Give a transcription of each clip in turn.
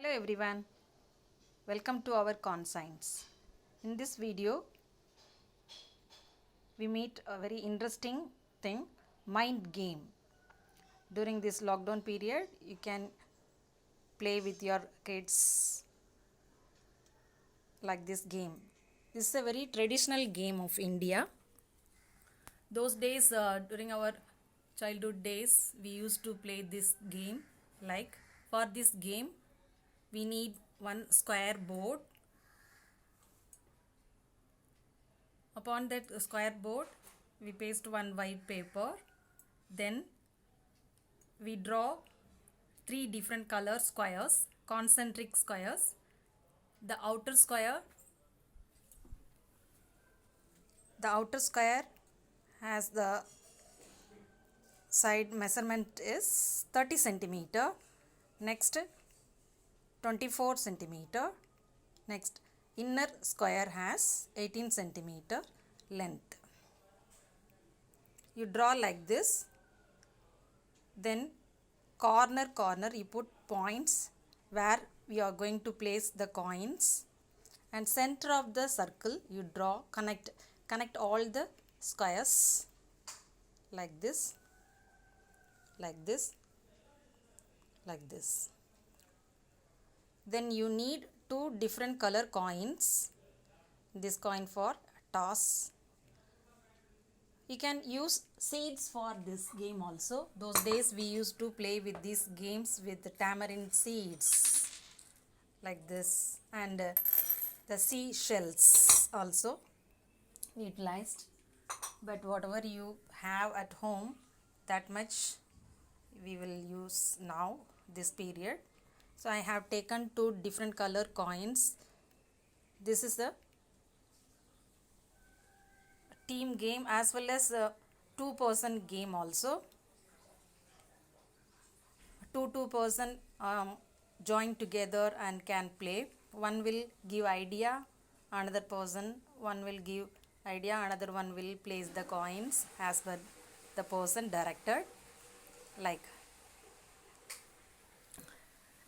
Hello everyone, welcome to our Conscience. In this video, we meet a very interesting thing, mind game. During this lockdown period, you can play with your kids like this game. This is a very traditional game of India. Those days, during our childhood days, we used to play this game. Like for this game, we need one square board. Upon that square board, we paste one white paper. Then we draw three different color squares, concentric squares. The outer square has the side measurement is 30 centimeter. Next 24 centimeter. Next inner square has 18 centimeter length. You draw like this. Then corner you put points where we are going to place the coins, and center of the circle you draw, connect all the squares like this, like this, like this. Then you need two different color coins. This coin for toss. You can use seeds for this game also. Those days we used to play with these games with the tamarind seeds like this, and the seashells also utilized. But whatever you have at home, that much we will use now this period. So I have taken two different color coins. This is the team game as well as a two-person game also. Two person join together and can play. One will give idea, another person one will give idea, another one will place the coins as per the person directed. Like,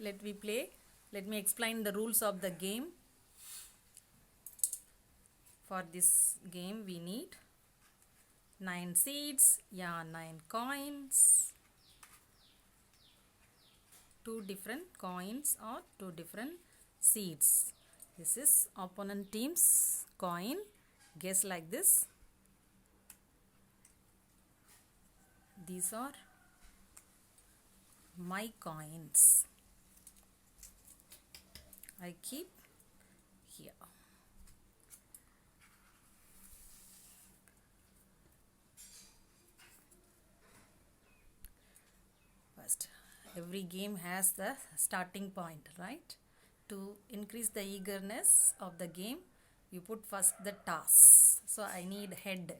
let me explain the rules of the game. For this game we need 9 seeds, 9 coins, 2 different coins or 2 different seeds. This is opponent team's coin. Guess like this. These are my coins. I keep here. First, every game has the starting point, right? To increase the eagerness of the game, you put first the toss. So I need head.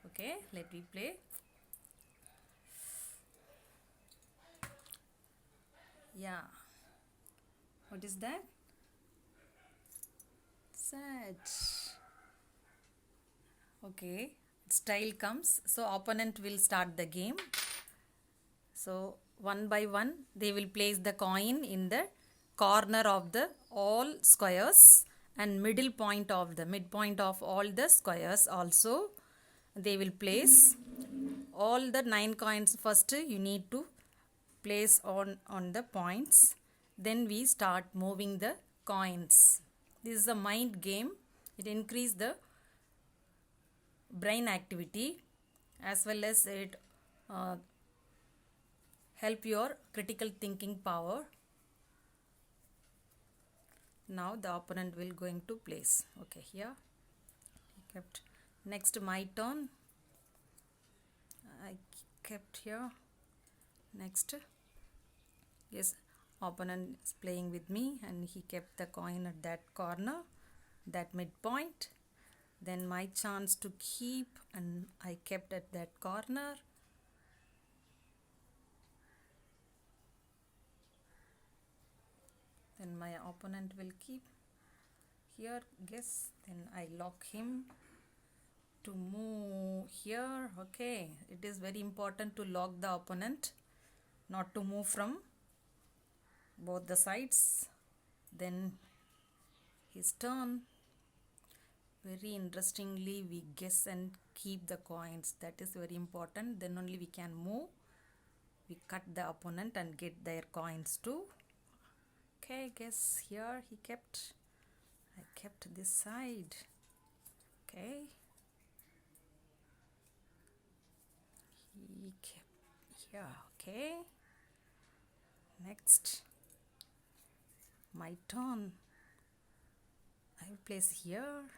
Okay, let me play. Yeah. What is that? Such. Okay, style comes. So opponent will start the game. So one by one they will place the coin in the corner of the all squares, and midpoint of all the squares also they will place. All the 9 coins first you need to place on the points. Then we start moving the coins. This is a mind game. It increases the brain activity as well as it help your critical thinking power. Now the opponent will going to place. Okay, here he kept. Next my turn. I kept here. Next, yes, opponent is playing with me and he kept the coin at that corner, that midpoint. Then my chance to keep, and I kept at that corner. Then my opponent will keep here, guess. Then I lock him to move here. Okay, it is very important to lock the opponent, not to move from both the sides. Then his turn. Very interestingly, we guess and keep the coins. That is very important. Then only we can move. We cut the opponent and get their coins too. Okay, guess here he kept. I kept this side. Okay. He kept here. Okay. Next, my turn. I will place here.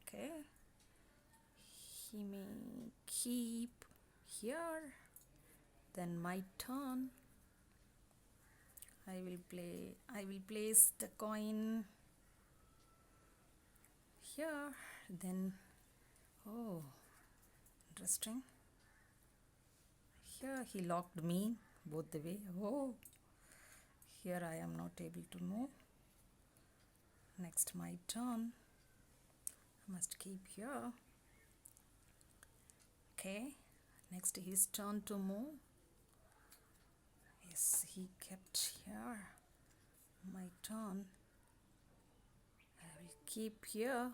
Okay. He may keep here. Then my turn. I will place the coin here. Then, oh, interesting. Here he locked me both the way. Oh, here I am not able to move. Next, my turn. I must keep here. Okay. Next, his turn to move. Yes, he kept here. My turn. I will keep here.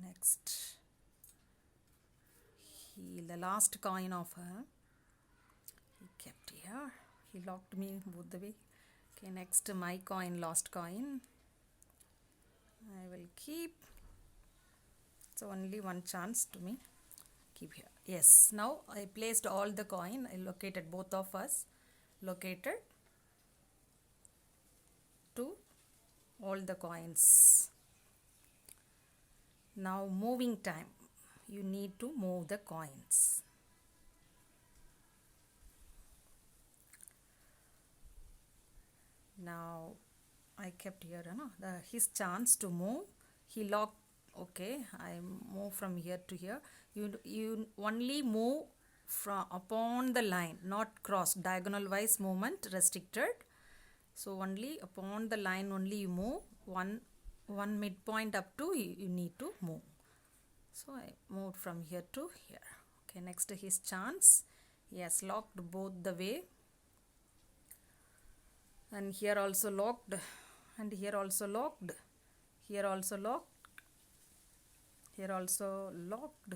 Next, the last coin of her, he kept here. He locked me both the way. Okay, next my coin, last coin. I will keep. So only one chance to me. Keep here. Yes, now I placed all the coin. I located both of us. Located to all the coins. Now moving time. You need to move the coins. Now I kept here, his chance to move. He locked. Okay, I move from here to here. You only move from upon the line, not cross. Diagonal wise movement restricted. So only upon the line only you move. One midpoint up to you need to move. So I moved from here to here. Okay, next his chance. He has locked both the way. And here also locked. And here also locked. Here also locked. Here also locked.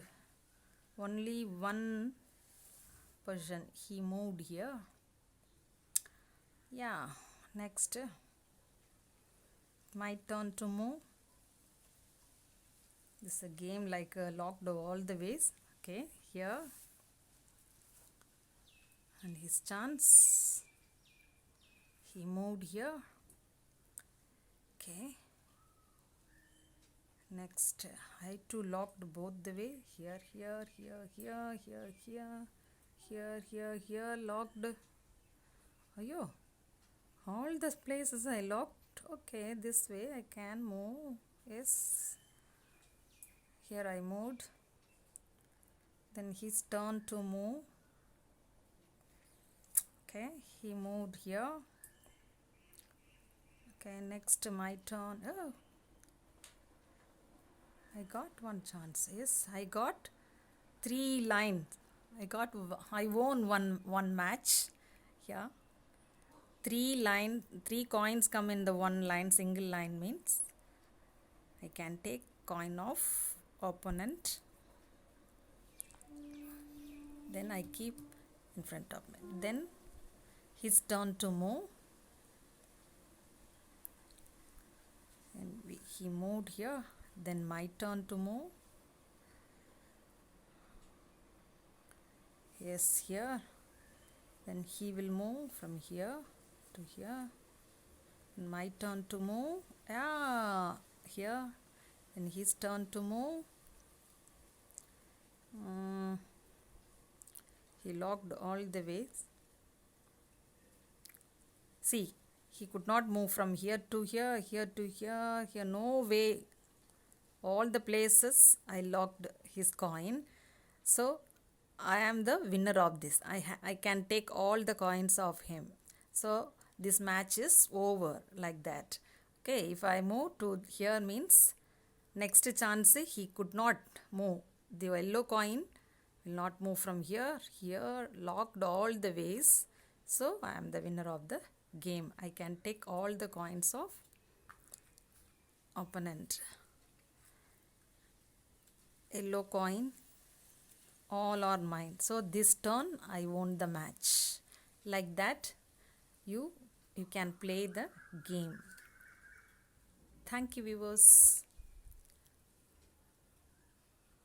Only one position he moved here. Yeah, next my turn to move. This is a game like locked all the ways. Okay, here. And his chance. He moved here. Okay. Next, I too locked both the way. Here, here, here, here, here, here, here, here, here, locked. Ayo, all the places I locked. Okay, this way I can move. Yes. Here I moved. Then his turn to move. Okay, he moved here. Okay, next my turn. Oh, I got one chance. Yes, I got 3 lines. I won one match. Yeah. 3 coins come in the one line. Single line means I can take coin of opponent. Then I keep in front of me. Then his turn to move. And he moved here. Then my turn to move. Yes, here. Then he will move from here to here. My turn to move. Yeah, here. Then his turn to move. He locked all the ways. See, he could not move from here to here, here to here, here. No way. All the places I locked his coin. So I am the winner of this. I can take all the coins of him. So this match is over like that. Okay, if I move to here means next chance he could not move. The yellow coin will not move from here. Here locked all the ways. So I am the winner of the game. I can take all the coins of opponent. Yellow coin, all are mine. So this turn I won the match. Like that you can play the game. Thank you, viewers.